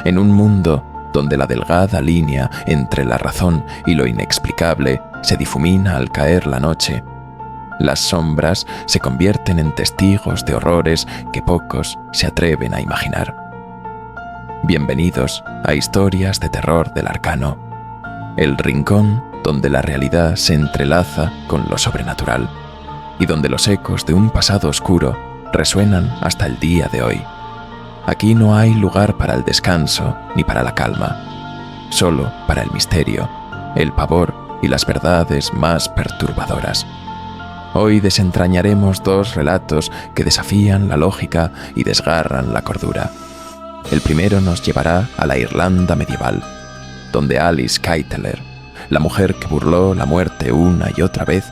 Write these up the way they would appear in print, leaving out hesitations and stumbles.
En un mundo donde la delgada línea entre la razón y lo inexplicable se difumina al caer la noche, las sombras se convierten en testigos de horrores que pocos se atreven a imaginar. Bienvenidos a Historias de Terror del Arcano, el rincón donde la realidad se entrelaza con lo sobrenatural y donde los ecos de un pasado oscuro resuenan hasta el día de hoy. Aquí no hay lugar para el descanso ni para la calma, solo para el misterio, el pavor y las verdades más perturbadoras. Hoy desentrañaremos dos relatos que desafían la lógica y desgarran la cordura. El primero nos llevará a la Irlanda medieval, donde Alice Kyteler, la mujer que burló la muerte una y otra vez,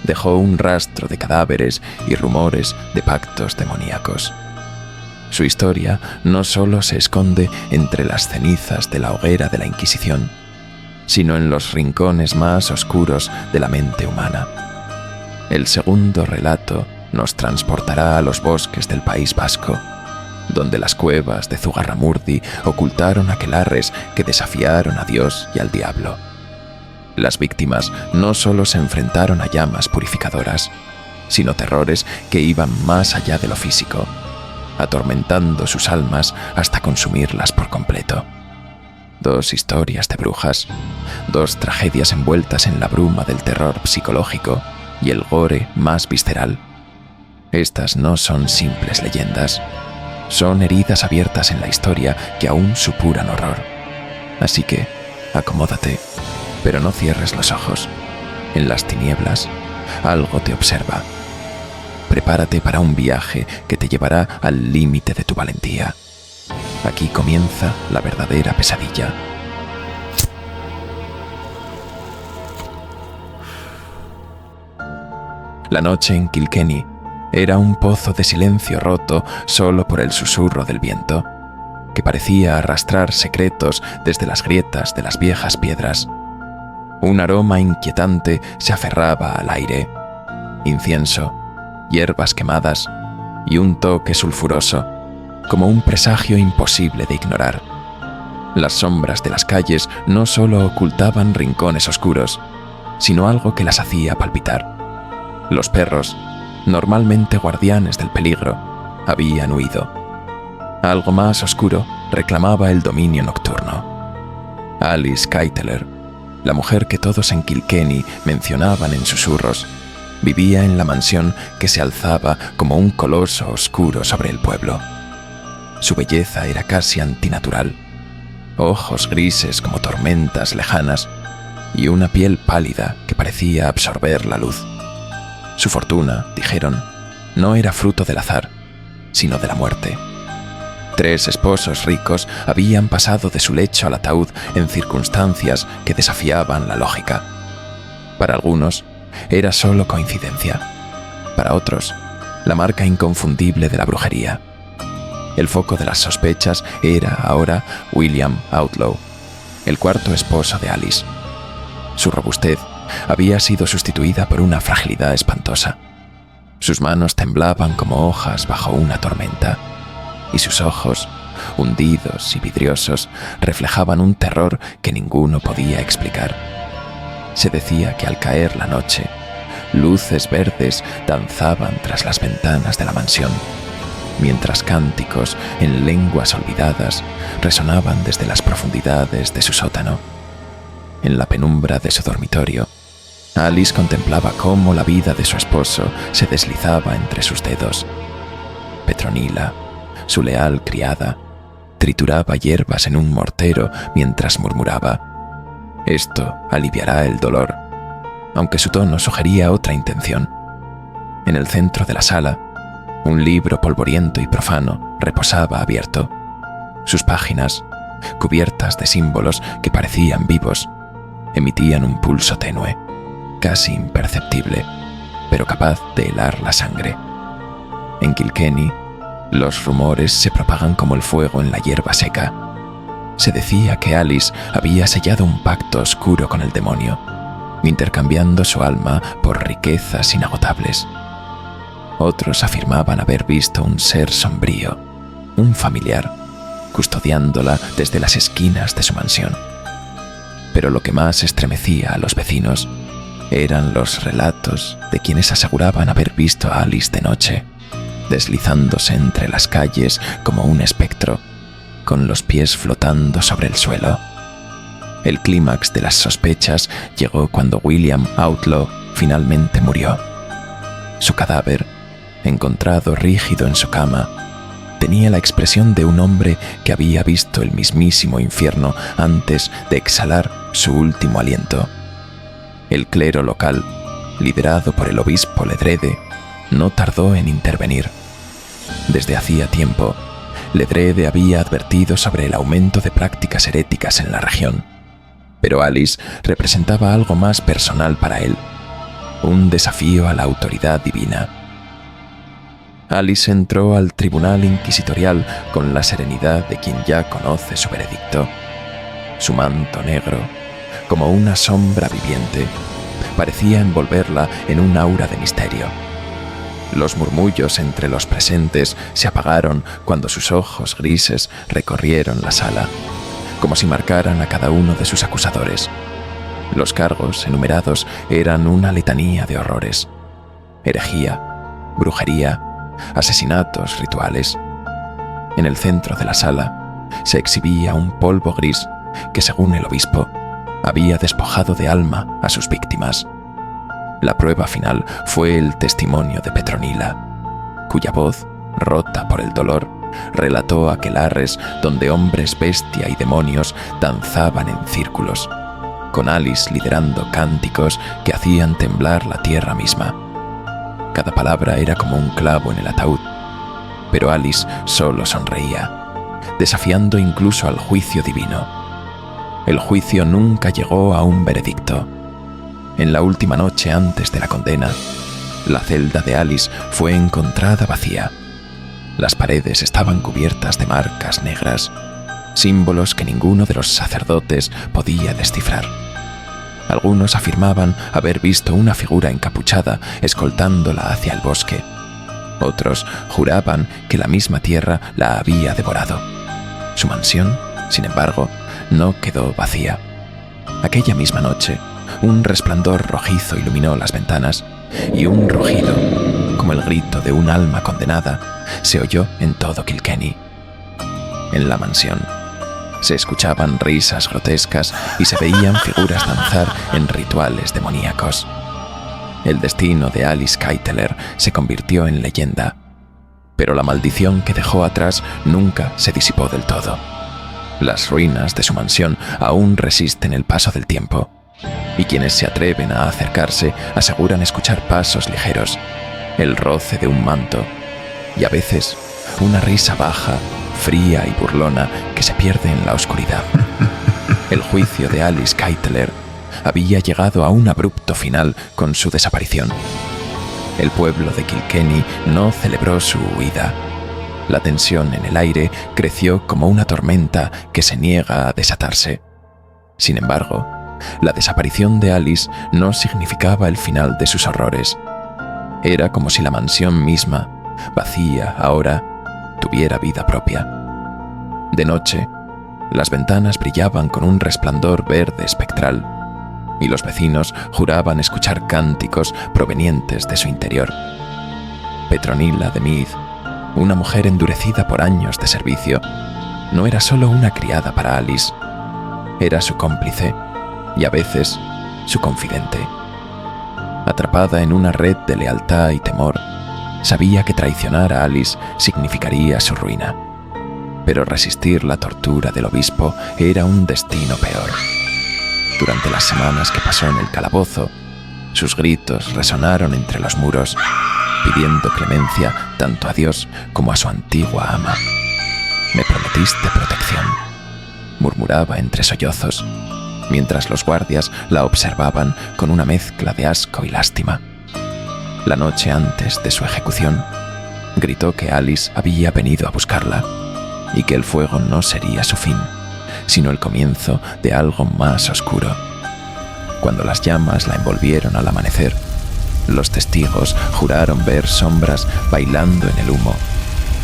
dejó un rastro de cadáveres y rumores de pactos demoníacos. Su historia no solo se esconde entre las cenizas de la hoguera de la Inquisición, sino en los rincones más oscuros de la mente humana. El segundo relato nos transportará a los bosques del País Vasco, donde las cuevas de Zugarramurdi ocultaron aquelarres que desafiaron a Dios y al diablo. Las víctimas no solo se enfrentaron a llamas purificadoras, sino terrores que iban más allá de lo físico, atormentando sus almas hasta consumirlas por completo. Dos historias de brujas, dos tragedias envueltas en la bruma del terror psicológico y el gore más visceral. Estas no son simples leyendas, son heridas abiertas en la historia que aún supuran horror. Así que, acomódate, pero no cierres los ojos. En las tinieblas, algo te observa. Prepárate para un viaje que te llevará al límite de tu valentía. Aquí comienza la verdadera pesadilla. La noche en Kilkenny era un pozo de silencio roto solo por el susurro del viento, que parecía arrastrar secretos desde las grietas de las viejas piedras. Un aroma inquietante se aferraba al aire: incienso, hierbas quemadas y un toque sulfuroso, como un presagio imposible de ignorar. Las sombras de las calles no solo ocultaban rincones oscuros, sino algo que las hacía palpitar. Los perros, normalmente guardianes del peligro, habían huido. Algo más oscuro reclamaba el dominio nocturno. Alice Kyteler, la mujer que todos en Kilkenny mencionaban en susurros, vivía en la mansión que se alzaba como un coloso oscuro sobre el pueblo. Su belleza era casi antinatural: ojos grises como tormentas lejanas y una piel pálida que parecía absorber la luz. Su fortuna, dijeron, no era fruto del azar, sino de la muerte. 3 esposos ricos habían pasado de su lecho al ataúd en circunstancias que desafiaban la lógica. Para algunos, era solo coincidencia. Para otros, la marca inconfundible de la brujería. El foco de las sospechas era ahora William Outlaw, el 4º esposo de Alice. Su robustez había sido sustituida por una fragilidad espantosa. Sus manos temblaban como hojas bajo una tormenta, y sus ojos, hundidos y vidriosos, reflejaban un terror que ninguno podía explicar. Se decía que al caer la noche, luces verdes danzaban tras las ventanas de la mansión, mientras cánticos en lenguas olvidadas resonaban desde las profundidades de su sótano. En la penumbra de su dormitorio, Alice contemplaba cómo la vida de su esposo se deslizaba entre sus dedos. Petronila, su leal criada, trituraba hierbas en un mortero mientras murmuraba: «Esto aliviará el dolor», aunque su tono sugería otra intención. En el centro de la sala, un libro polvoriento y profano reposaba abierto. Sus páginas, cubiertas de símbolos que parecían vivos, emitían un pulso tenue, casi imperceptible, pero capaz de helar la sangre. En Kilkenny, los rumores se propagan como el fuego en la hierba seca. Se decía que Alice había sellado un pacto oscuro con el demonio, intercambiando su alma por riquezas inagotables. Otros afirmaban haber visto un ser sombrío, un familiar, custodiándola desde las esquinas de su mansión. Pero lo que más estremecía a los vecinos eran los relatos de quienes aseguraban haber visto a Alice de noche, deslizándose entre las calles como un espectro, con los pies flotando sobre el suelo. El clímax de las sospechas llegó cuando William Outlaw finalmente murió. Su cadáver, encontrado rígido en su cama, tenía la expresión de un hombre que había visto el mismísimo infierno antes de exhalar su último aliento. El clero local, liderado por el obispo Ledrede, no tardó en intervenir. Desde hacía tiempo, Ledrede había advertido sobre el aumento de prácticas heréticas en la región, pero Alice representaba algo más personal para él, un desafío a la autoridad divina. Alice entró al tribunal inquisitorial con la serenidad de quien ya conoce su veredicto. Su manto negro, como una sombra viviente, parecía envolverla en un aura de misterio. Los murmullos entre los presentes se apagaron cuando sus ojos grises recorrieron la sala, como si marcaran a cada uno de sus acusadores. Los cargos enumerados eran una letanía de horrores: herejía, brujería, asesinatos rituales. En el centro de la sala se exhibía un polvo gris que, según el obispo, había despojado de alma a sus víctimas. La prueba final fue el testimonio de Petronila, cuya voz, rota por el dolor, relató aquelarres donde hombres bestia y demonios danzaban en círculos, con Alice liderando cánticos que hacían temblar la tierra misma. Cada palabra era como un clavo en el ataúd, pero Alice solo sonreía, desafiando incluso al juicio divino. El juicio nunca llegó a un veredicto. En la última noche antes de la condena, la celda de Alice fue encontrada vacía. Las paredes estaban cubiertas de marcas negras, símbolos que ninguno de los sacerdotes podía descifrar. Algunos afirmaban haber visto una figura encapuchada escoltándola hacia el bosque. Otros juraban que la misma tierra la había devorado. Su mansión, sin embargo, no quedó vacía. Aquella misma noche, un resplandor rojizo iluminó las ventanas y un rugido, como el grito de un alma condenada, se oyó en todo Kilkenny. En la mansión se escuchaban risas grotescas y se veían figuras danzar en rituales demoníacos. El destino de Alice Keiteler se convirtió en leyenda, pero la maldición que dejó atrás nunca se disipó del todo. Las ruinas de su mansión aún resisten el paso del tiempo, y quienes se atreven a acercarse aseguran escuchar pasos ligeros, el roce de un manto y a veces una risa baja, fría y burlona que se pierde en la oscuridad. El juicio de Alice Keiteler había llegado a un abrupto final con su desaparición. El pueblo de Kilkenny no celebró su huida. La tensión en el aire creció como una tormenta que se niega a desatarse. Sin embargo, la desaparición de Alice no significaba el final de sus horrores. Era como si la mansión misma, vacía ahora, tuviera vida propia. De noche, las ventanas brillaban con un resplandor verde espectral, y los vecinos juraban escuchar cánticos provenientes de su interior. Petronila de Meath, una mujer endurecida por años de servicio, no era solo una criada para Alice, era su cómplice y a veces su confidente. Atrapada en una red de lealtad y temor, sabía que traicionar a Alice significaría su ruina, pero resistir la tortura del obispo era un destino peor. Durante las semanas que pasó en el calabozo, sus gritos resonaron entre los muros, pidiendo clemencia tanto a Dios como a su antigua ama. «Me prometiste protección», murmuraba entre sollozos, mientras los guardias la observaban con una mezcla de asco y lástima. La noche antes de su ejecución, gritó que Alice había venido a buscarla y que el fuego no sería su fin, sino el comienzo de algo más oscuro. Cuando las llamas la envolvieron al amanecer, los testigos juraron ver sombras bailando en el humo,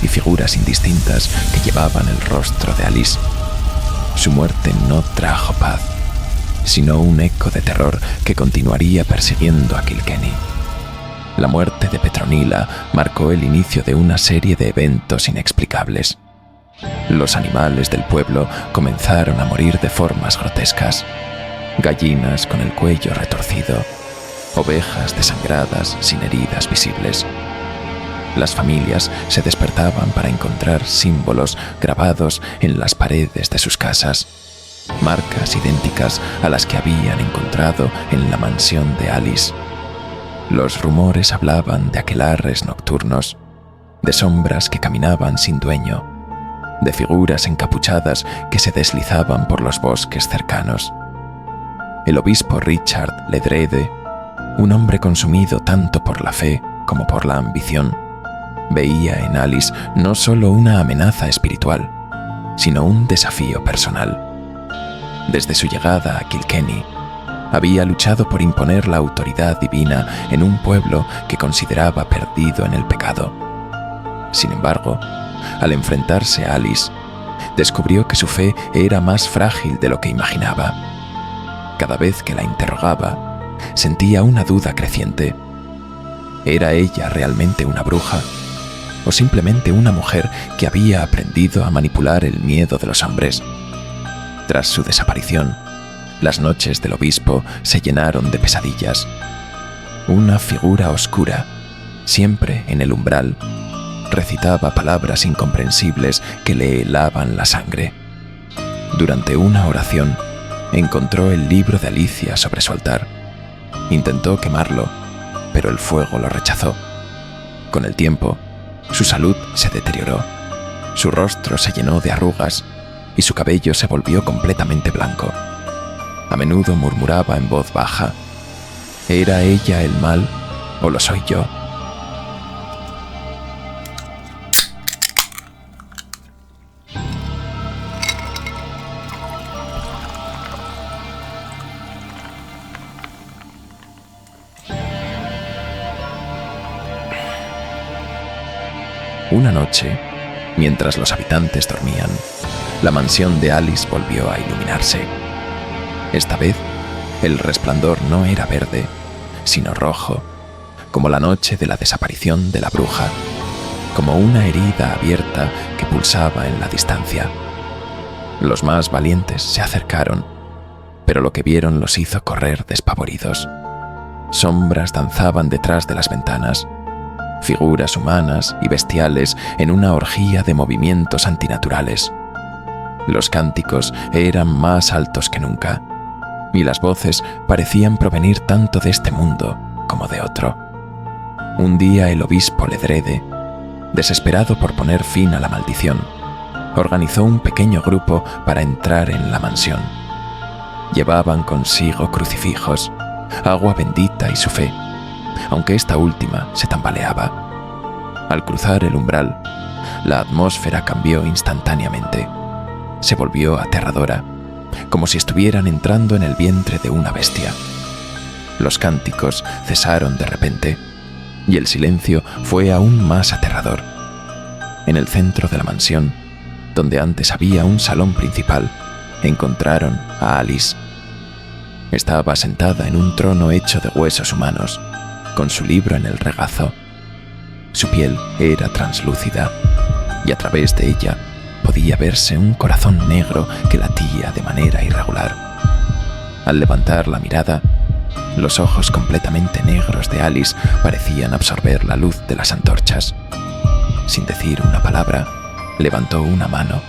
y figuras indistintas que llevaban el rostro de Alice. Su muerte no trajo paz, sino un eco de terror que continuaría persiguiendo a Kilkenny. La muerte de Petronila marcó el inicio de una serie de eventos inexplicables. Los animales del pueblo comenzaron a morir de formas grotescas. Gallinas con el cuello retorcido, ovejas desangradas sin heridas visibles. Las familias se despertaban para encontrar símbolos grabados en las paredes de sus casas, marcas idénticas a las que habían encontrado en la mansión de Alice. Los rumores hablaban de aquelarres nocturnos, de sombras que caminaban sin dueño, de figuras encapuchadas que se deslizaban por los bosques cercanos. El obispo Richard Ledrede, un hombre consumido tanto por la fe como por la ambición, veía en Alice no solo una amenaza espiritual, sino un desafío personal. Desde su llegada a Kilkenny, había luchado por imponer la autoridad divina en un pueblo que consideraba perdido en el pecado. Sin embargo, al enfrentarse a Alice, descubrió que su fe era más frágil de lo que imaginaba. Cada vez que la interrogaba, sentía una duda creciente. ¿Era ella realmente una bruja? ¿O simplemente una mujer que había aprendido a manipular el miedo de los hombres? Tras su desaparición, las noches del obispo se llenaron de pesadillas. Una figura oscura, siempre en el umbral, recitaba palabras incomprensibles que le helaban la sangre. Durante una oración, encontró el libro de Alicia sobre su altar. Intentó quemarlo, pero el fuego lo rechazó. Con el tiempo, su salud se deterioró. Su rostro se llenó de arrugas y su cabello se volvió completamente blanco. A menudo murmuraba en voz baja: ¿era ella el mal o lo soy yo? Una noche, mientras los habitantes dormían, la mansión de Alice volvió a iluminarse. Esta vez, el resplandor no era verde, sino rojo, como la noche de la desaparición de la bruja, como una herida abierta que pulsaba en la distancia. Los más valientes se acercaron, pero lo que vieron los hizo correr despavoridos. Sombras danzaban detrás de las ventanas, figuras humanas y bestiales en una orgía de movimientos antinaturales. Los cánticos eran más altos que nunca, y las voces parecían provenir tanto de este mundo como de otro. Un día el obispo Ledrede, desesperado por poner fin a la maldición, organizó un pequeño grupo para entrar en la mansión. Llevaban consigo crucifijos, agua bendita y su fe, aunque esta última se tambaleaba. Al cruzar el umbral, la atmósfera cambió instantáneamente. Se volvió aterradora, como si estuvieran entrando en el vientre de una bestia. Los cánticos cesaron de repente, y el silencio fue aún más aterrador. En el centro de la mansión, donde antes había un salón principal, encontraron a Alice. Estaba sentada en un trono hecho de huesos humanos, con su libro en el regazo. Su piel era translúcida, y a través de ella podía verse un corazón negro que latía de manera irregular. Al levantar la mirada, los ojos completamente negros de Alice parecían absorber la luz de las antorchas. Sin decir una palabra, levantó una mano,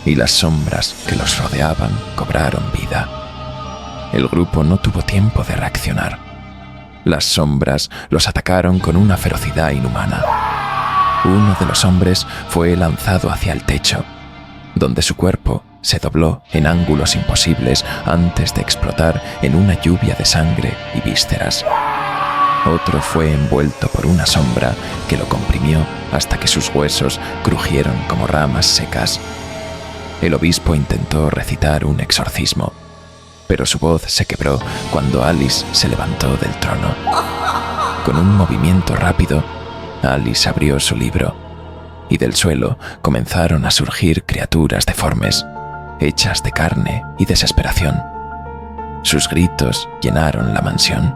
y las sombras que los rodeaban cobraron vida. El grupo no tuvo tiempo de reaccionar. Las sombras los atacaron con una ferocidad inhumana. Uno de los hombres fue lanzado hacia el techo, donde su cuerpo se dobló en ángulos imposibles antes de explotar en una lluvia de sangre y vísceras. Otro fue envuelto por una sombra que lo comprimió hasta que sus huesos crujieron como ramas secas. El obispo intentó recitar un exorcismo, pero su voz se quebró cuando Alice se levantó del trono. Con un movimiento rápido, Alice abrió su libro y del suelo comenzaron a surgir criaturas deformes, hechas de carne y desesperación. Sus gritos llenaron la mansión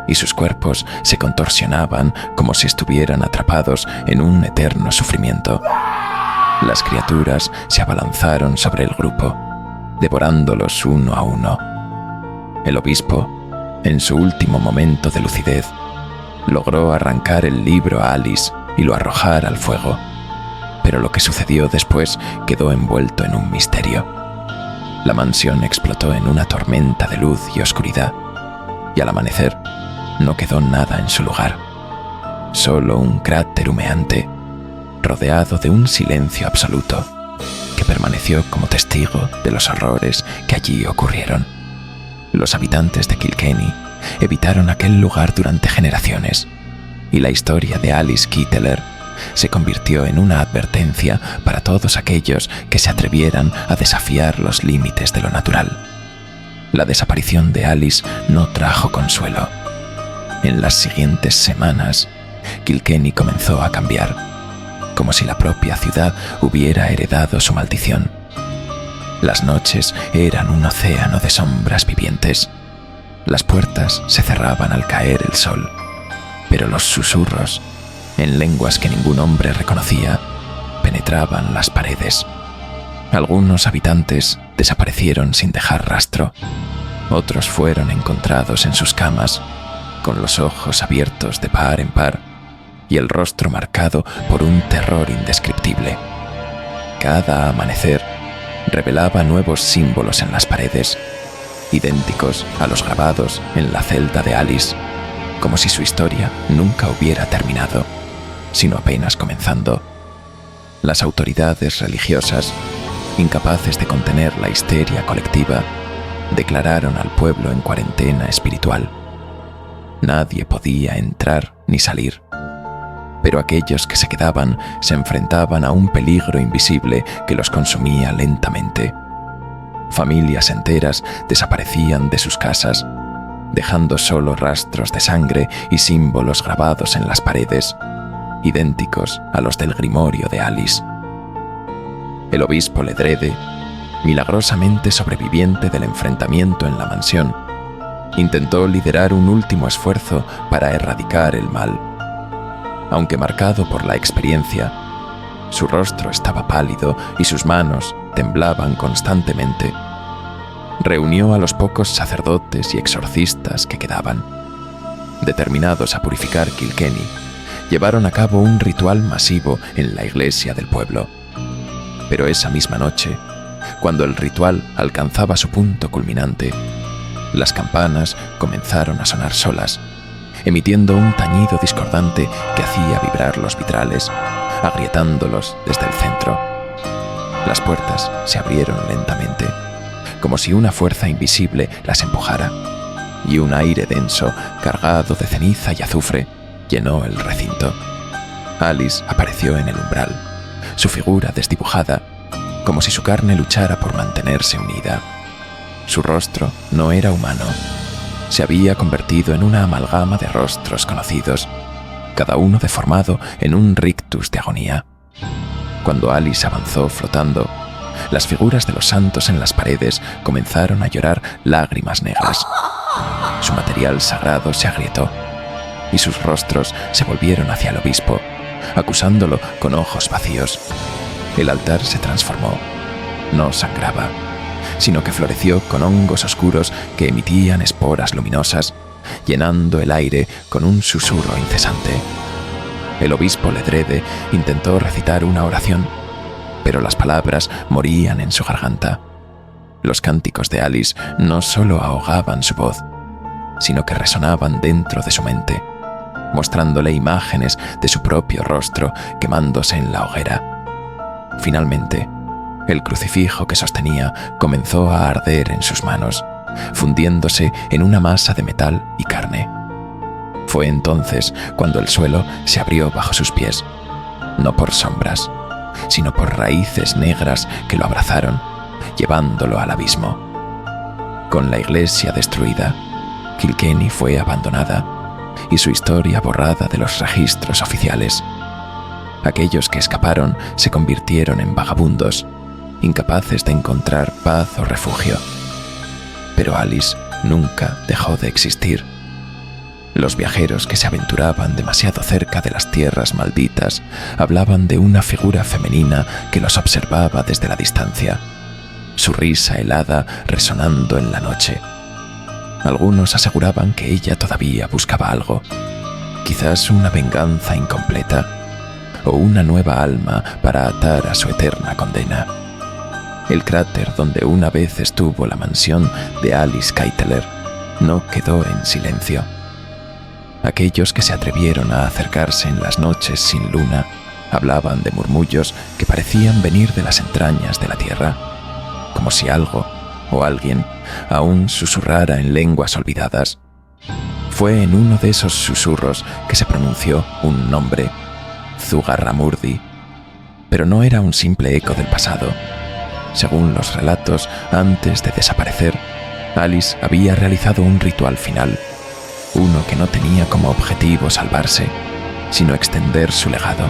y sus cuerpos se contorsionaban como si estuvieran atrapados en un eterno sufrimiento. Las criaturas se abalanzaron sobre el grupo, devorándolos uno a uno. El obispo, en su último momento de lucidez, logró arrancar el libro a Alice y lo arrojar al fuego, pero lo que sucedió después quedó envuelto en un misterio. La mansión explotó en una tormenta de luz y oscuridad, y al amanecer no quedó nada en su lugar, solo un cráter humeante, rodeado de un silencio absoluto, que permaneció como testigo de los horrores que allí ocurrieron. Los habitantes de Kilkenny evitaron aquel lugar durante generaciones, y la historia de Alice Kittler se convirtió en una advertencia para todos aquellos que se atrevieran a desafiar los límites de lo natural. La desaparición de Alice no trajo consuelo. En las siguientes semanas, Kilkenny comenzó a cambiar, como si la propia ciudad hubiera heredado su maldición. Las noches eran un océano de sombras vivientes. Las puertas se cerraban al caer el sol, pero los susurros, en lenguas que ningún hombre reconocía, penetraban las paredes. Algunos habitantes desaparecieron sin dejar rastro. Otros fueron encontrados en sus camas, con los ojos abiertos de par en par y el rostro marcado por un terror indescriptible. Cada amanecer revelaba nuevos símbolos en las paredes, idénticos a los grabados en la celda de Alice, como si su historia nunca hubiera terminado, sino apenas comenzando. Las autoridades religiosas, incapaces de contener la histeria colectiva, declararon al pueblo en cuarentena espiritual. Nadie podía entrar ni salir, pero aquellos que se quedaban se enfrentaban a un peligro invisible que los consumía lentamente. Familias enteras desaparecían de sus casas, dejando solo rastros de sangre y símbolos grabados en las paredes, idénticos a los del grimorio de Alice. El obispo Ledrede, milagrosamente sobreviviente del enfrentamiento en la mansión, intentó liderar un último esfuerzo para erradicar el mal. Aunque marcado por la experiencia, su rostro estaba pálido y sus manos temblaban constantemente. Reunió a los pocos sacerdotes y exorcistas que quedaban. Determinados a purificar Kilkenny, llevaron a cabo un ritual masivo en la iglesia del pueblo. Pero esa misma noche, cuando el ritual alcanzaba su punto culminante, las campanas comenzaron a sonar solas, emitiendo un tañido discordante que hacía vibrar los vitrales, agrietándolos desde el centro. Las puertas se abrieron lentamente, como si una fuerza invisible las empujara, y un aire denso, cargado de ceniza y azufre, llenó el recinto. Alice apareció en el umbral, su figura desdibujada, como si su carne luchara por mantenerse unida. Su rostro no era humano. Se había convertido en una amalgama de rostros conocidos, cada uno deformado en un rictus de agonía. Cuando Alice avanzó flotando, las figuras de los santos en las paredes comenzaron a llorar lágrimas negras. Su material sagrado se agrietó, y sus rostros se volvieron hacia el obispo, acusándolo con ojos vacíos. El altar se transformó. No sangraba, sino que floreció con hongos oscuros que emitían esporas luminosas, llenando el aire con un susurro incesante. El obispo Ledrede intentó recitar una oración, pero las palabras morían en su garganta. Los cánticos de Alice no solo ahogaban su voz, sino que resonaban dentro de su mente, mostrándole imágenes de su propio rostro quemándose en la hoguera. Finalmente, el crucifijo que sostenía comenzó a arder en sus manos, fundiéndose en una masa de metal y carne. Fue entonces cuando el suelo se abrió bajo sus pies, no por sombras, sino por raíces negras que lo abrazaron, llevándolo al abismo. Con la iglesia destruida, Kilkenny fue abandonada y su historia borrada de los registros oficiales. Aquellos que escaparon se convirtieron en vagabundos, incapaces de encontrar paz o refugio. Pero Alice nunca dejó de existir. Los viajeros que se aventuraban demasiado cerca de las tierras malditas hablaban de una figura femenina que los observaba desde la distancia, su risa helada resonando en la noche. Algunos aseguraban que ella todavía buscaba algo, quizás una venganza incompleta o una nueva alma para atar a su eterna condena. El cráter donde una vez estuvo la mansión de Alice Keiteler no quedó en silencio. Aquellos que se atrevieron a acercarse en las noches sin luna hablaban de murmullos que parecían venir de las entrañas de la tierra, como si algo o alguien aún susurrara en lenguas olvidadas. Fue en uno de esos susurros que se pronunció un nombre, Zugarramurdi, pero no era un simple eco del pasado. Según los relatos, antes de desaparecer, Alice había realizado un ritual final, uno que no tenía como objetivo salvarse, sino extender su legado.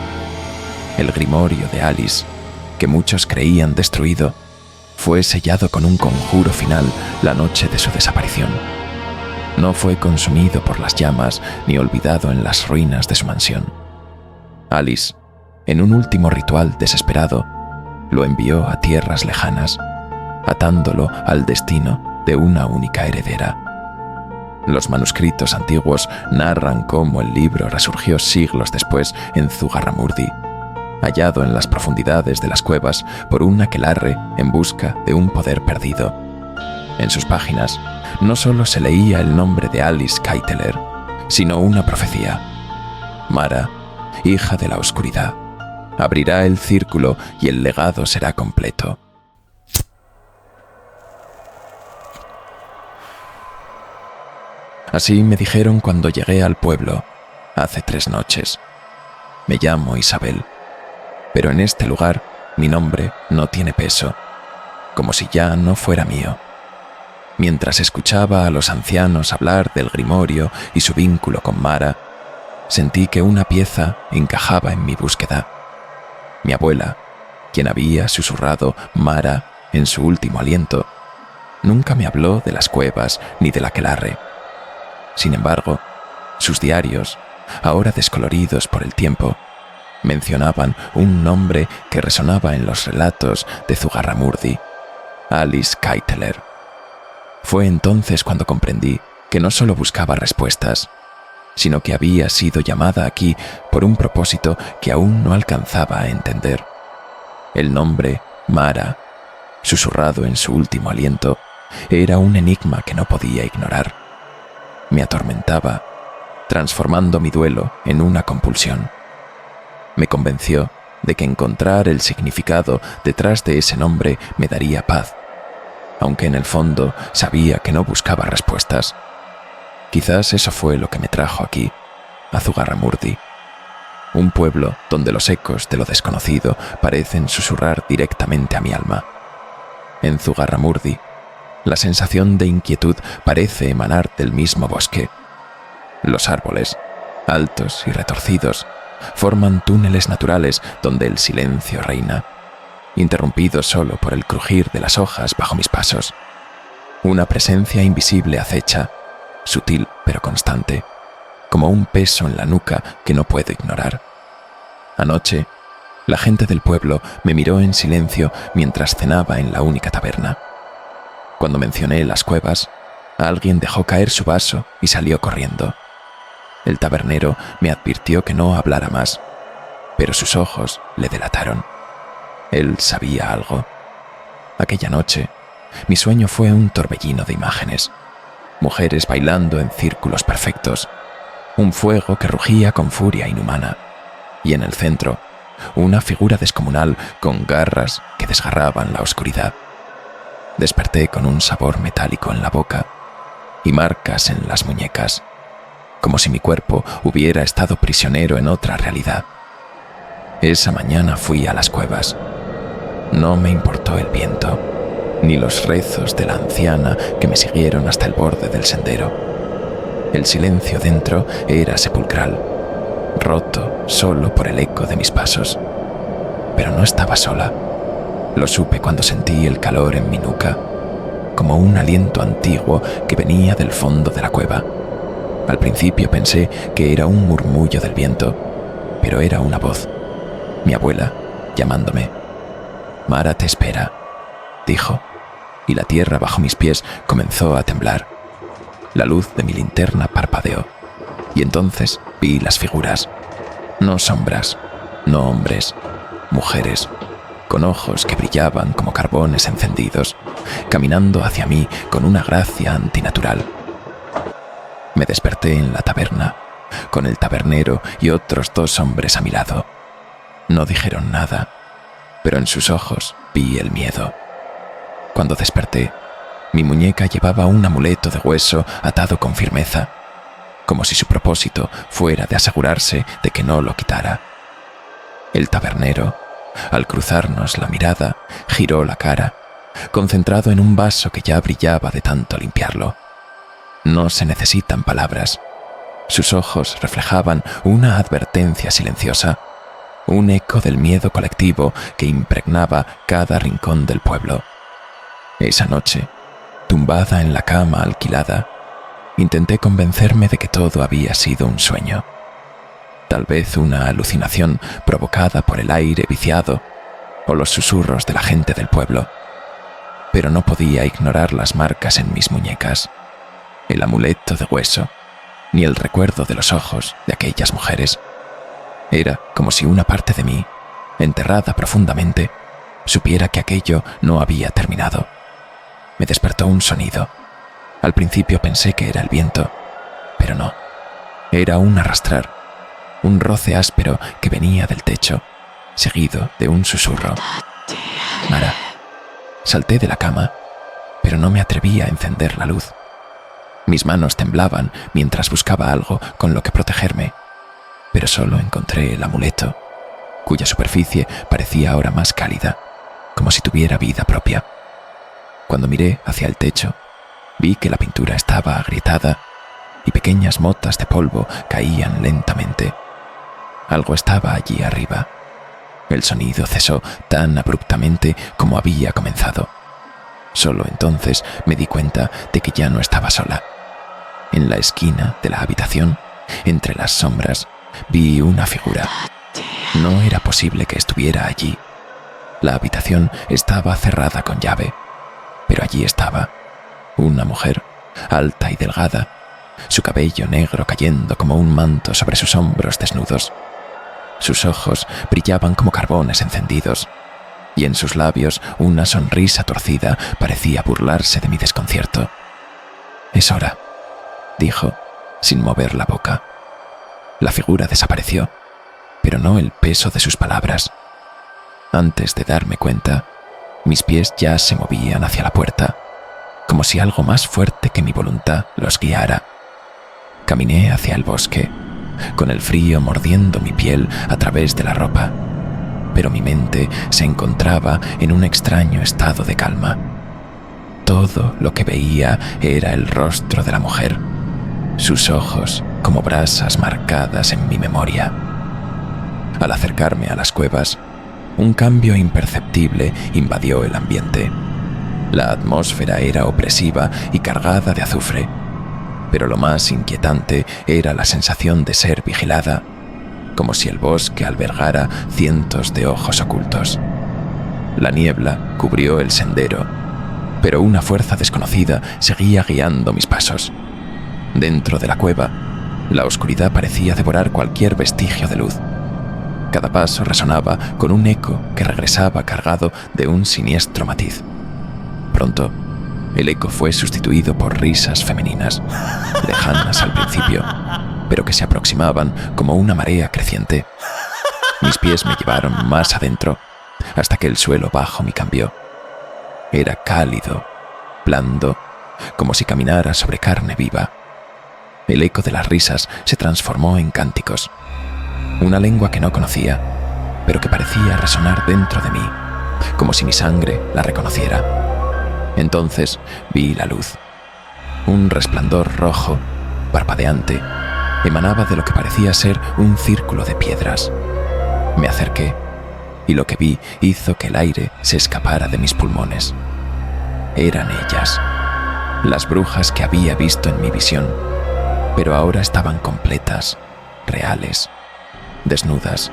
El grimorio de Alice, que muchos creían destruido, fue sellado con un conjuro final la noche de su desaparición. No fue consumido por las llamas ni olvidado en las ruinas de su mansión. Alice, en un último ritual desesperado, lo envió a tierras lejanas, atándolo al destino de una única heredera. Los manuscritos antiguos narran cómo el libro resurgió siglos después en Zugarramurdi, hallado en las profundidades de las cuevas por un aquelarre en busca de un poder perdido. En sus páginas no solo se leía el nombre de Alice Keiteler, sino una profecía. Mara, hija de la oscuridad, abrirá el círculo y el legado será completo. Así me dijeron cuando llegué al pueblo, hace 3 noches. Me llamo Isabel, pero en este lugar mi nombre no tiene peso, como si ya no fuera mío. Mientras escuchaba a los ancianos hablar del grimorio y su vínculo con Mara, sentí que una pieza encajaba en mi búsqueda. Mi abuela, quien había susurrado Mara en su último aliento, nunca me habló de las cuevas ni del aquelarre. Sin embargo, sus diarios, ahora descoloridos por el tiempo, mencionaban un nombre que resonaba en los relatos de Zugarramurdi, Alice Keiteler. Fue entonces cuando comprendí que no solo buscaba respuestas, sino que había sido llamada aquí por un propósito que aún no alcanzaba a entender. El nombre Mara, susurrado en su último aliento, era un enigma que no podía ignorar. Me atormentaba, transformando mi duelo en una compulsión. Me convenció de que encontrar el significado detrás de ese nombre me daría paz, aunque en el fondo sabía que no buscaba respuestas. Quizás eso fue lo que me trajo aquí, a Zugarramurdi, un pueblo donde los ecos de lo desconocido parecen susurrar directamente a mi alma. En Zugarramurdi, la sensación de inquietud parece emanar del mismo bosque. Los árboles, altos y retorcidos, forman túneles naturales donde el silencio reina, interrumpido solo por el crujir de las hojas bajo mis pasos. Una presencia invisible acecha, sutil pero constante, como un peso en la nuca que no puedo ignorar. Anoche, la gente del pueblo me miró en silencio mientras cenaba en la única taberna. Cuando mencioné las cuevas, alguien dejó caer su vaso y salió corriendo. El tabernero me advirtió que no hablara más, pero sus ojos le delataron. Él sabía algo. Aquella noche, mi sueño fue un torbellino de imágenes. Mujeres bailando en círculos perfectos, un fuego que rugía con furia inhumana, y en el centro, una figura descomunal con garras que desgarraban la oscuridad. Desperté con un sabor metálico en la boca y marcas en las muñecas, como si mi cuerpo hubiera estado prisionero en otra realidad. Esa mañana fui a las cuevas. No me importó el viento, ni los rezos de la anciana que me siguieron hasta el borde del sendero. El silencio dentro era sepulcral. roto solo por el eco de mis pasos. Pero no estaba sola. Lo supe cuando sentí el calor en mi nuca, como un aliento antiguo que venía del fondo de la cueva. Al principio pensé que era un murmullo del viento, pero era una voz, mi abuela, llamándome. «Mara te espera», dijo, y la tierra bajo mis pies comenzó a temblar. La luz de mi linterna parpadeó, y entonces vi las figuras. No sombras, no hombres, mujeres, con ojos que brillaban como carbones encendidos, caminando hacia mí con una gracia antinatural. Me desperté en la taberna, con el tabernero y otros 2 hombres a mi lado. No dijeron nada, pero en sus ojos vi el miedo. Cuando desperté, mi muñeca llevaba un amuleto de hueso atado con firmeza, como si su propósito fuera de asegurarse de que no lo quitara. El tabernero, al cruzarnos la mirada, giró la cara, concentrado en un vaso que ya brillaba de tanto limpiarlo. No se necesitan palabras. Sus ojos reflejaban una advertencia silenciosa, un eco del miedo colectivo que impregnaba cada rincón del pueblo. Esa noche, tumbada en la cama alquilada, intenté convencerme de que todo había sido un sueño. Tal vez una alucinación provocada por el aire viciado o los susurros de la gente del pueblo. Pero no podía ignorar las marcas en mis muñecas, el amuleto de hueso, ni el recuerdo de los ojos de aquellas mujeres. Era como si una parte de mí, enterrada profundamente, supiera que aquello no había terminado. Me despertó un sonido. Al principio pensé que era el viento, pero no. Era un arrastrar, un roce áspero que venía del techo, seguido de un susurro. «Mara». Salté de la cama, pero no me atreví a encender la luz. Mis manos temblaban mientras buscaba algo con lo que protegerme, pero solo encontré el amuleto, cuya superficie parecía ahora más cálida, como si tuviera vida propia. Cuando miré hacia el techo, vi que la pintura estaba agrietada y pequeñas motas de polvo caían lentamente. Algo estaba allí arriba. El sonido cesó tan abruptamente como había comenzado. Solo entonces me di cuenta de que ya no estaba sola. En la esquina de la habitación, entre las sombras, vi una figura. No era posible que estuviera allí. La habitación estaba cerrada con llave, pero allí estaba, una mujer, alta y delgada, su cabello negro cayendo como un manto sobre sus hombros desnudos. Sus ojos brillaban como carbones encendidos, y en sus labios una sonrisa torcida parecía burlarse de mi desconcierto. «Es hora», dijo, sin mover la boca. La figura desapareció, pero no el peso de sus palabras. Antes de darme cuenta, mis pies ya se movían hacia la puerta, como si algo más fuerte que mi voluntad los guiara. Caminé hacia el bosque, con el frío mordiendo mi piel a través de la ropa, pero mi mente se encontraba en un extraño estado de calma. Todo lo que veía era el rostro de la mujer, sus ojos como brasas marcadas en mi memoria. Al acercarme a las cuevas, un cambio imperceptible invadió el ambiente. La atmósfera era opresiva y cargada de azufre, pero lo más inquietante era la sensación de ser vigilada, como si el bosque albergara cientos de ojos ocultos. La niebla cubrió el sendero, pero una fuerza desconocida seguía guiando mis pasos. Dentro de la cueva, la oscuridad parecía devorar cualquier vestigio de luz. Cada paso resonaba con un eco que regresaba cargado de un siniestro matiz. Pronto, el eco fue sustituido por risas femeninas, lejanas al principio, pero que se aproximaban como una marea creciente. Mis pies me llevaron más adentro, hasta que el suelo bajo me cambió. Era cálido, blando, como si caminara sobre carne viva. El eco de las risas se transformó en cánticos, una lengua que no conocía, pero que parecía resonar dentro de mí, como si mi sangre la reconociera. Entonces vi la luz, un resplandor rojo, parpadeante, emanaba de lo que parecía ser un círculo de piedras. Me acerqué y lo que vi hizo que el aire se escapara de mis pulmones. Eran ellas, las brujas que había visto en mi visión, pero ahora estaban completas, reales, desnudas.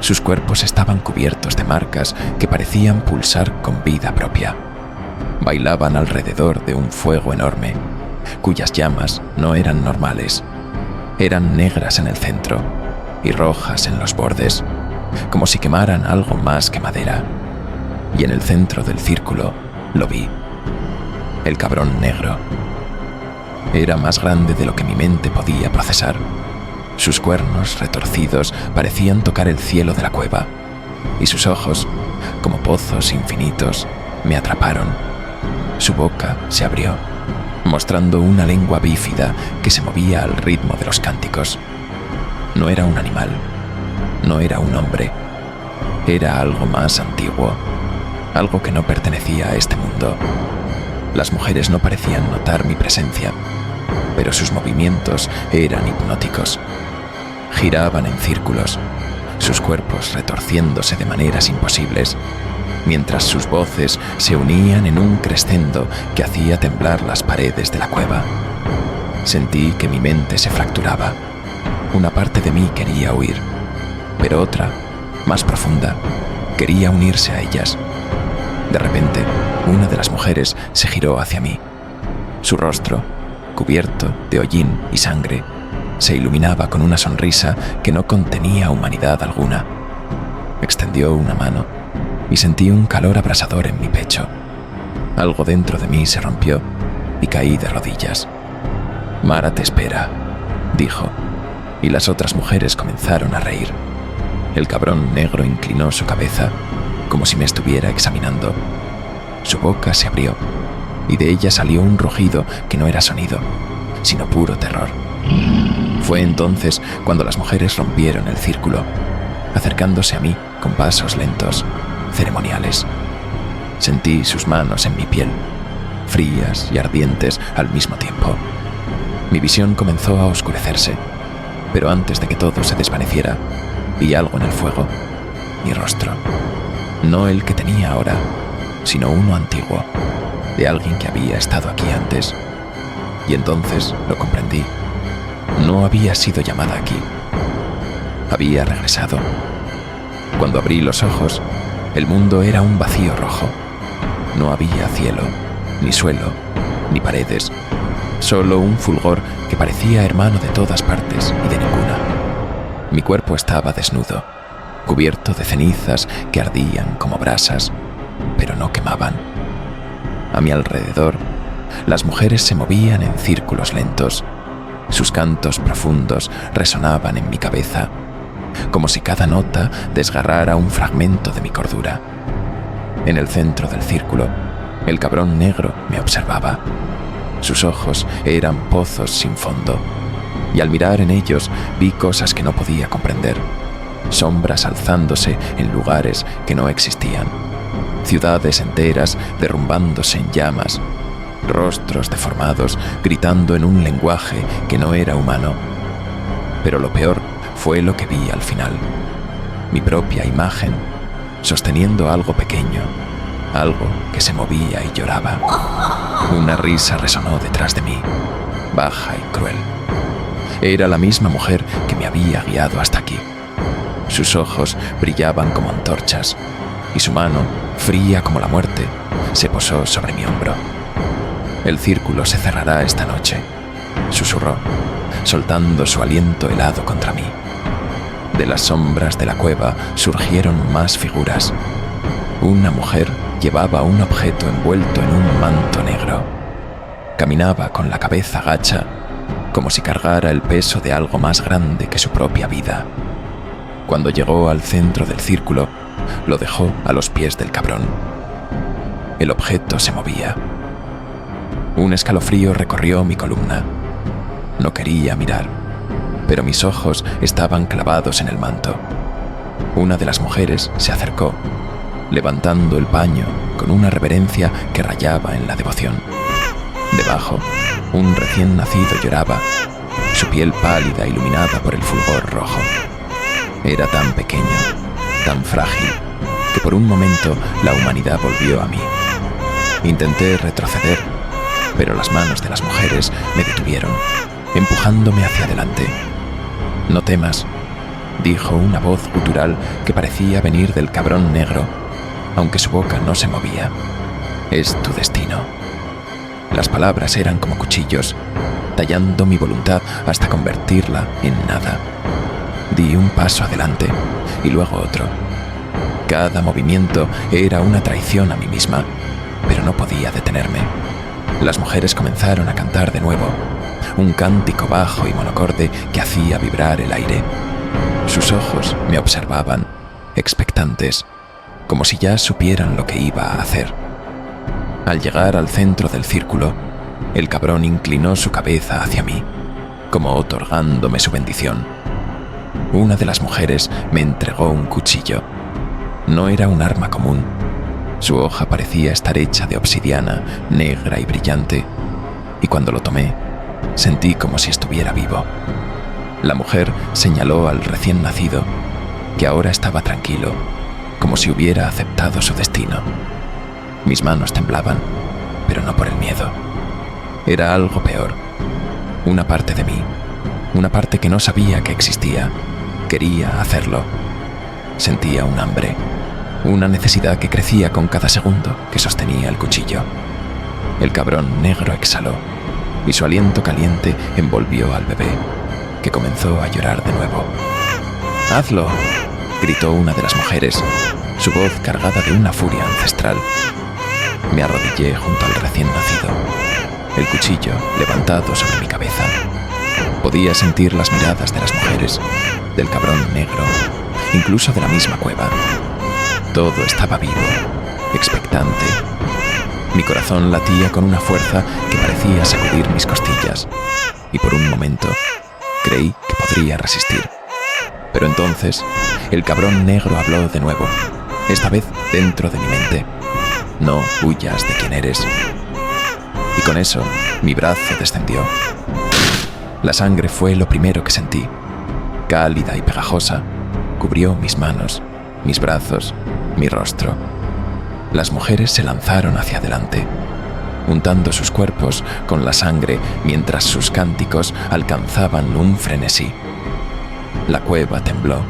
Sus cuerpos estaban cubiertos de marcas que parecían pulsar con vida propia. Bailaban alrededor de un fuego enorme, cuyas llamas no eran normales. Eran negras en el centro y rojas en los bordes, como si quemaran algo más que madera. Y en el centro del círculo lo vi. El cabrón negro. Era más grande de lo que mi mente podía procesar. Sus cuernos retorcidos parecían tocar el cielo de la cueva, y sus ojos, como pozos infinitos, me atraparon. Su boca se abrió, mostrando una lengua bífida que se movía al ritmo de los cánticos. No era un animal, no era un hombre, era algo más antiguo, algo que no pertenecía a este mundo. Las mujeres no parecían notar mi presencia, pero sus movimientos eran hipnóticos. Giraban en círculos, sus cuerpos retorciéndose de maneras imposibles, mientras sus voces se unían en un crescendo que hacía temblar las paredes de la cueva. Sentí que mi mente se fracturaba. Una parte de mí quería huir, pero otra, más profunda, quería unirse a ellas. De repente, una de las mujeres se giró hacia mí. Su rostro, cubierto de hollín y sangre, se iluminaba con una sonrisa que no contenía humanidad alguna. Extendió una mano y sentí un calor abrasador en mi pecho. Algo dentro de mí se rompió y caí de rodillas. «Mara te espera», dijo, y las otras mujeres comenzaron a reír. El cabrón negro inclinó su cabeza, como si me estuviera examinando. Su boca se abrió, y de ella salió un rugido que no era sonido, sino puro terror. Fue entonces cuando las mujeres rompieron el círculo, acercándose a mí con pasos lentos, ceremoniales. Sentí sus manos en mi piel, frías y ardientes al mismo tiempo. Mi visión comenzó a oscurecerse, pero antes de que todo se desvaneciera, vi algo en el fuego, mi rostro. No el que tenía ahora, sino uno antiguo, de alguien que había estado aquí antes. Y entonces lo comprendí. No había sido llamada aquí. Había regresado. Cuando abrí los ojos, el mundo era un vacío rojo. No había cielo, ni suelo, ni paredes, solo un fulgor que parecía hermano de todas partes y de ninguna. Mi cuerpo estaba desnudo, cubierto de cenizas que ardían como brasas, pero no quemaban. A mi alrededor, las mujeres se movían en círculos lentos. Sus cantos profundos resonaban en mi cabeza, como si cada nota desgarrara un fragmento de mi cordura. En el centro del círculo, el cabrón negro me observaba. Sus ojos eran pozos sin fondo, y al mirar en ellos vi cosas que no podía comprender. Sombras alzándose en lugares que no existían, ciudades enteras derrumbándose en llamas, rostros deformados gritando en un lenguaje que no era humano. Pero lo peor fue lo que vi al final. Mi propia imagen, sosteniendo algo pequeño, algo que se movía y lloraba. Una risa resonó detrás de mí, baja y cruel. Era la misma mujer que me había guiado hasta aquí. Sus ojos brillaban como antorchas, y su mano, fría como la muerte, se posó sobre mi hombro. «El círculo se cerrará esta noche», susurró, soltando su aliento helado contra mí. De las sombras de la cueva surgieron más figuras. Una mujer llevaba un objeto envuelto en un manto negro. Caminaba con la cabeza gacha, como si cargara el peso de algo más grande que su propia vida. Cuando llegó al centro del círculo, lo dejó a los pies del cabrón. El objeto se movía. Un escalofrío recorrió mi columna. No quería mirar, pero mis ojos estaban clavados en el manto. Una de las mujeres se acercó, levantando el paño con una reverencia que rayaba en la devoción. Debajo, un recién nacido lloraba. su piel pálida iluminada por el fulgor rojo. Era tan pequeño, tan frágil, que por un momento la humanidad volvió a mí. Intenté retroceder, pero las manos de las mujeres me detuvieron, empujándome hacia adelante. «No temas», dijo una voz gutural que parecía venir del cabrón negro, aunque su boca no se movía. «Es tu destino». Las palabras eran como cuchillos, tallando mi voluntad hasta convertirla en nada. Di un paso adelante y luego otro. Cada movimiento era una traición a mí misma, pero no podía detenerme. Las mujeres comenzaron a cantar de nuevo, un cántico bajo y monocorde que hacía vibrar el aire. Sus ojos me observaban, expectantes, como si ya supieran lo que iba a hacer. Al llegar al centro del círculo, el cabrón inclinó su cabeza hacia mí, como otorgándome su bendición. Una de las mujeres me entregó un cuchillo. No era un arma común. Su hoja parecía estar hecha de obsidiana, negra y brillante, y cuando lo tomé, sentí como si estuviera vivo. La mujer señaló al recién nacido, que ahora estaba tranquilo, como si hubiera aceptado su destino. Mis manos temblaban, pero no por el miedo. Era algo peor. Una parte de mí, una parte que no sabía que existía, quería hacerlo. Sentía un hambre, una necesidad que crecía con cada segundo que sostenía el cuchillo. El cabrón negro exhaló, y su aliento caliente envolvió al bebé, que comenzó a llorar de nuevo. «¡Hazlo!», gritó una de las mujeres, su voz cargada de una furia ancestral. Me arrodillé junto al recién nacido, el cuchillo levantado sobre mi cabeza. Podía sentir las miradas de las mujeres, del cabrón negro, incluso de la misma cueva. Todo estaba vivo, expectante. Mi corazón latía con una fuerza que parecía sacudir mis costillas, y por un momento creí que podría resistir. Pero entonces el cabrón negro habló de nuevo, esta vez dentro de mi mente. «No huyas de quien eres». Y con eso mi brazo descendió. La sangre fue lo primero que sentí. Cálida y pegajosa, cubrió mis manos, mis brazos, mi rostro. Las mujeres se lanzaron hacia adelante, untando sus cuerpos con la sangre mientras sus cánticos alcanzaban un frenesí. La cueva tembló,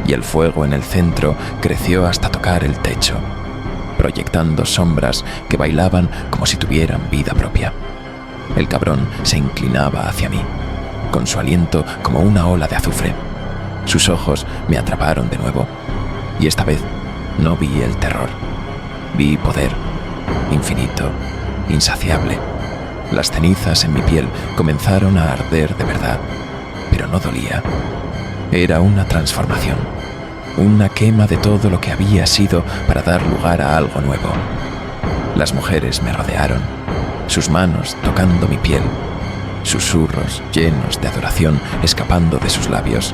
y el fuego en el centro creció hasta tocar el techo, proyectando sombras que bailaban como si tuvieran vida propia. El cabrón se inclinaba hacia mí, con su aliento como una ola de azufre. Sus ojos me atraparon de nuevo, y esta vez no vi el terror. Vi poder, infinito, insaciable. Las cenizas en mi piel comenzaron a arder de verdad, pero no dolía. Era una transformación, una quema de todo lo que había sido para dar lugar a algo nuevo. Las mujeres me rodearon, sus manos tocando mi piel, susurros llenos de adoración escapando de sus labios.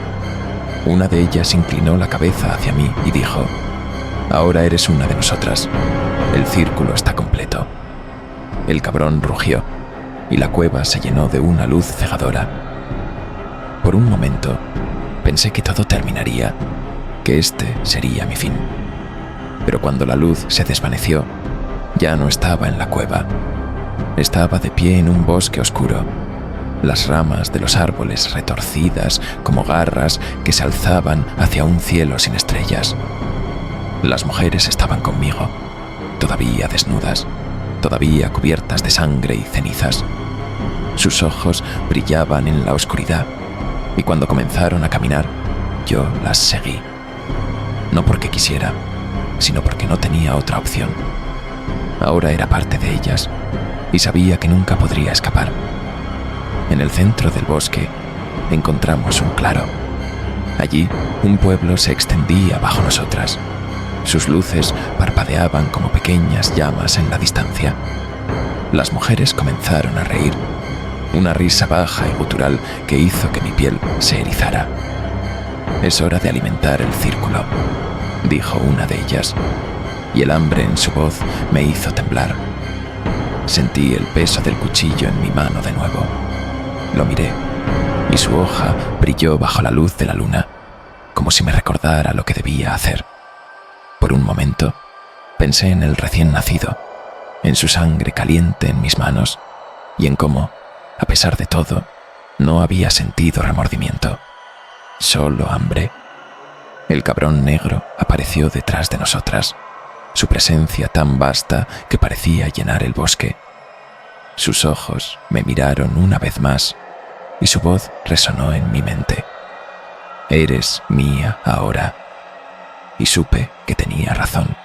Una de ellas inclinó la cabeza hacia mí y dijo: «Ahora eres una de nosotras. El círculo está completo». El cabrón rugió, y la cueva se llenó de una luz cegadora. Por un momento, pensé que todo terminaría, que este sería mi fin. Pero cuando la luz se desvaneció, ya no estaba en la cueva. Estaba de pie en un bosque oscuro, las ramas de los árboles retorcidas como garras que se alzaban hacia un cielo sin estrellas. Las mujeres estaban conmigo, todavía desnudas, todavía cubiertas de sangre y cenizas. Sus ojos brillaban en la oscuridad, y cuando comenzaron a caminar, yo las seguí. No porque quisiera, sino porque no tenía otra opción. Ahora era parte de ellas, y sabía que nunca podría escapar. En el centro del bosque encontramos un claro. Allí un pueblo se extendía bajo nosotras. Sus luces parpadeaban como pequeñas llamas en la distancia. Las mujeres comenzaron a reír, una risa baja y gutural que hizo que mi piel se erizara. «Es hora de alimentar el círculo», dijo una de ellas, y el hambre en su voz me hizo temblar. Sentí el peso del cuchillo en mi mano de nuevo. Lo miré, y su hoja brilló bajo la luz de la luna, como si me recordara lo que debía hacer. Por un momento, pensé en el recién nacido, en su sangre caliente en mis manos y en cómo, a pesar de todo, no había sentido remordimiento, solo hambre. El cabrón negro apareció detrás de nosotras, su presencia tan vasta que parecía llenar el bosque. Sus ojos me miraron una vez más y su voz resonó en mi mente. «Eres mía ahora». Y supe que tenía razón.